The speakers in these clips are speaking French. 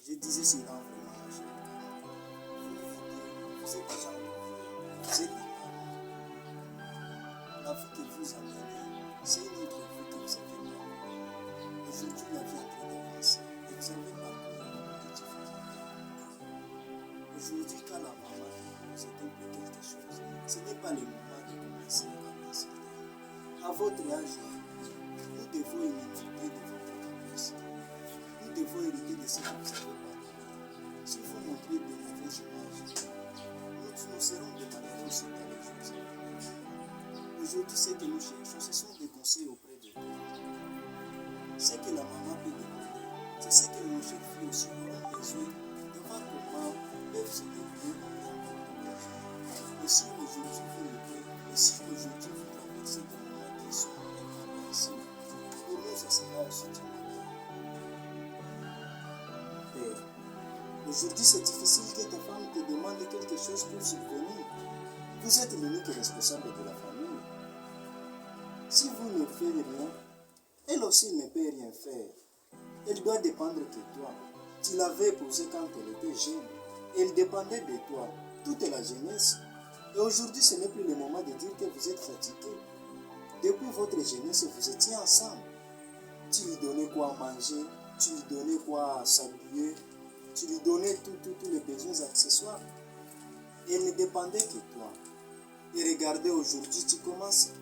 Je disais cela vraiment à chaque fois. Vous êtes des gens de vie, vous êtes des parents. La vie que vous amenez, c'est une autre vie que vous avez parcourue. Aujourd'hui, la vie est en train d'avancer et vous avez parcouru beaucoup de difficultés. Aujourd'hui, quand la maman vous aide pour quelque chose, ce n'est pas le moment de commencer à l'insulter. À votre âge, nous devons imiter de votre capacité. Nous devons hériter de ce que vous avez parcouru. Si vous montrez de mauvaises images, nous serons de manière aussi dans les choses à venir. Aujourd'hui, ce que nous cherchons, ce sont des conseils auprès de Dieu. Ce que la maman peut demander, c'est ce que nos jeunes filles aussi auront besoin de voir comment peuvent se développer dans leur vie. Et si aujourd'hui vous le faites, et si aujourd'hui vous traversez des moments qui sont incompréhensibles, pour nous, ça sera aussi du malheur. Père, aujourd'hui c'est difficile que ta femme te demande quelque chose pour subvenir. Vous êtes l'unique responsable de la famille. Si vous ne faites rien, elle aussi ne peut rien faire. Elle doit dépendre de toi. Tu l'avais épousée quand elle était jeune. Elle dépendait de toi toute la jeunesse. Et aujourd'hui, ce n'est plus le moment de dire que vous êtes fatigué. Depuis votre jeunesse, vous étiez ensemble. Tu lui donnais quoi à manger, tu lui donnais quoi à s'habiller, tu lui donnais tous les besoins accessoires. Et elle ne dépendait que toi. Et regardez, aujourd'hui, tu commences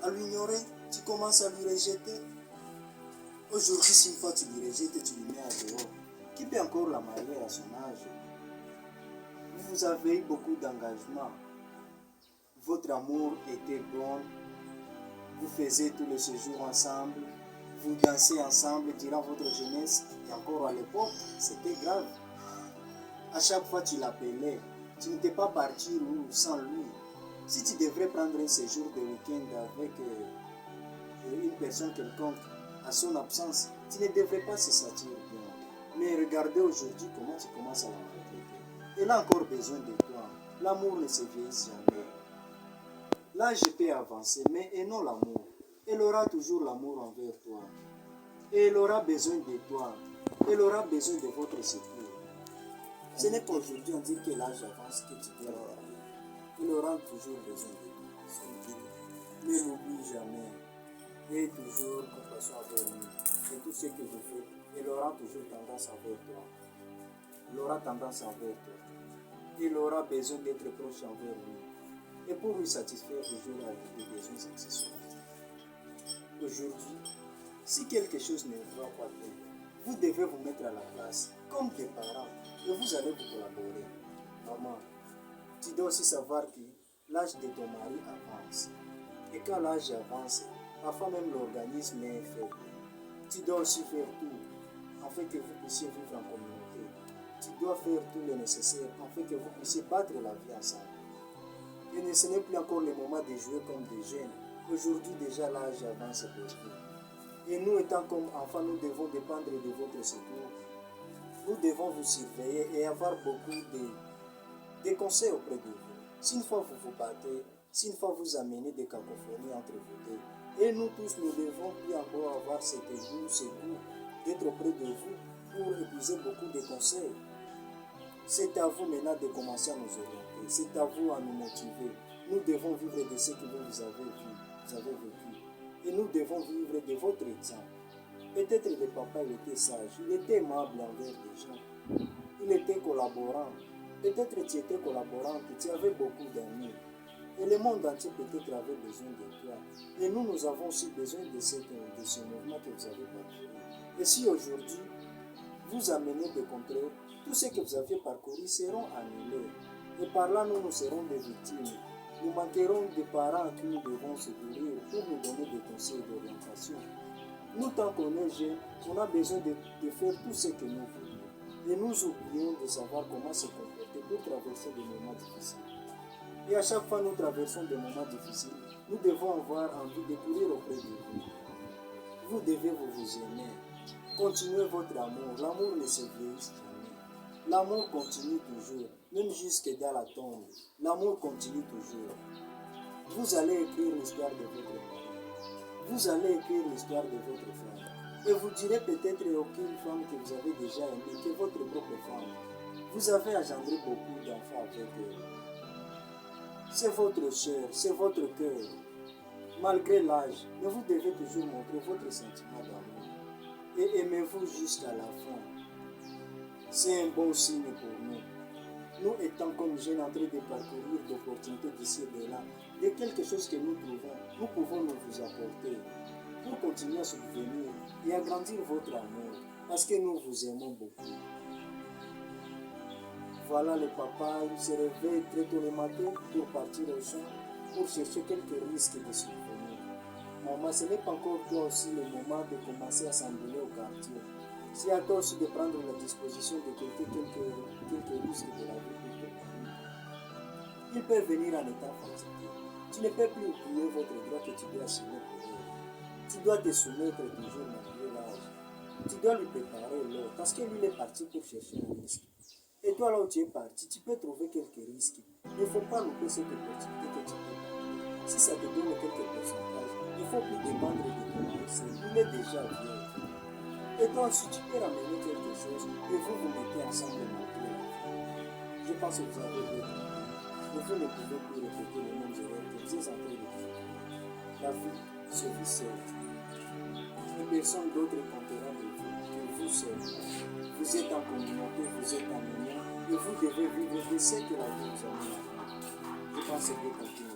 à l'ignorer, tu commences à lui rejeter. Aujourd'hui, si une fois tu lui rejettes et tu lui mets à dehors, qui peut encore la marier à son âge? Vous avez eu beaucoup d'engagement. Votre amour était bon. Vous faisiez tous les séjours ensemble. Vous dansez ensemble durant votre jeunesse. Et encore à l'époque, c'était grave. À chaque fois, tu l'appelais. Tu n'étais pas parti sans lui. Si tu devrais prendre un séjour de week-end avec une personne quelconque à son absence, tu ne devrais pas se sentir bien. Mais regardez aujourd'hui comment tu commences à la maltraiter. Elle a encore besoin de toi. L'amour ne se vieillit jamais. L'âge peut avancer, mais et non l'amour. Elle aura toujours l'amour envers toi. Et elle aura besoin de toi. Elle aura besoin de votre secours. Ce n'est pas aujourd'hui on dit que l'âge avance que tu dois parler. Elle aura toujours besoin de toi. Ne l'oublie jamais. Et toujours compassion envers lui. Et tout ce que vous faites, elle aura toujours tendance envers toi. Elle aura tendance envers toi. Il aura besoin d'être proche envers lui. Et pour lui satisfaire toujours les besoins accessoires. Aujourd'hui, si quelque chose ne va pas bien, vous devez vous mettre à la place comme des parents et vous allez vous collaborer. Maman, tu dois aussi savoir que l'âge de ton mari avance. Et quand l'âge avance, parfois même l'organisme est faible. Tu dois aussi faire tout afin que vous puissiez vivre en communauté. Tu dois faire tout le nécessaire afin que vous puissiez battre la vie ensemble. Et ce n'est plus encore le moment de jouer comme des jeunes. Aujourd'hui déjà l'âge avance pour vous. Et nous étant comme enfants, nous devons dépendre de votre secours. Nous devons vous surveiller et avoir beaucoup de conseils auprès de vous. Si une fois vous vous battez, si une fois vous amenez des cacophonies entre vous deux, et nous tous, nous devons plus encore avoir ce goût d'être auprès de vous pour épuiser beaucoup de conseils. C'est à vous maintenant de commencer à nous orienter. C'est à vous à nous motiver. Nous devons vivre de ce que vous avez vécu. Et nous devons vivre de votre exemple. Peut-être le papa, il était sage, il était aimable envers les gens. Il était collaborant. Peut-être tu étais collaborante, tu avais beaucoup d'amis. Et le monde entier peut-être avait besoin de toi. Et nous avons aussi besoin de ce mouvement que vous avez parcouru. Et si aujourd'hui, vous amenez des contraires, tout ce que vous avez parcouru seront annulés. Et par là, nous serons des victimes. Nous manquerons de parents à qui nous devons secourir pour nous donner des conseils d'orientation. Nous, tant qu'on est jeunes, on a besoin de faire tout ce que nous voulons. Et nous oublions de savoir comment se comporter pour traverser des moments difficiles. Et à chaque fois que nous traversons des moments difficiles, nous devons avoir envie de courir auprès de vous. Vous devez vous aimer. Continuez votre amour. L'amour ne se vieillit jamais. L'amour continue toujours, même jusque dans la tombe. L'amour continue toujours. Vous allez écrire l'histoire de votre mari. Vous allez écrire l'histoire de votre frère. Et vous direz peut-être aucune femme que vous avez déjà aimée, que votre propre femme. Vous avez engendré beaucoup d'enfants avec elle. C'est votre chair, c'est votre cœur. Malgré l'âge, mais vous devez toujours montrer votre sentiment d'amour. Et aimez-vous jusqu'à la fin. C'est un bon signe pour nous. Nous étant comme jeunes en train de parcourir d'opportunités d'ici et de là, de quelque chose que nous trouvons, nous pouvons nous vous apporter pour continuer à subvenir et agrandir votre amour, parce que nous vous aimons beaucoup. Voilà le papa, il se réveille très tôt le matin pour partir au champ, pour chercher quelques risques de subvenir. Maman, ce n'est pas encore toi aussi le moment de commencer à s'envoler au quartier. C'est à toi aussi de prendre la disposition de quelques risques de la vie pour toi. Il peut venir en étant fatigué. Tu ne peux plus oublier votre droit que tu dois assumer pour lui. Tu dois te soumettre toujours malgré l'âge. Tu dois lui préparer l'eau parce que lui il est parti pour chercher un risque. Et toi là où tu es parti, tu peux trouver quelques risques. Il ne faut pas louper cette opportunité que tu peux prendre. Si ça te donne quelques pourcentages, il ne faut plus dépendre de ton mari. Il est déjà vieux. Et toi aussi, tu peux ramener quelque chose et vous mettez ensemble malgré la vie. Je pense que vous avez bien compris. Et vous ne pouvez plus répéter les mêmes erreurs que vous êtes en train de faire. La vie se vit seule. Et personne d'autre comptera de vous que vous seul. Vous êtes en communauté, vous êtes en union et vous devez vivre de ce que la vie vous a mis. Je pense que c'est bien compris.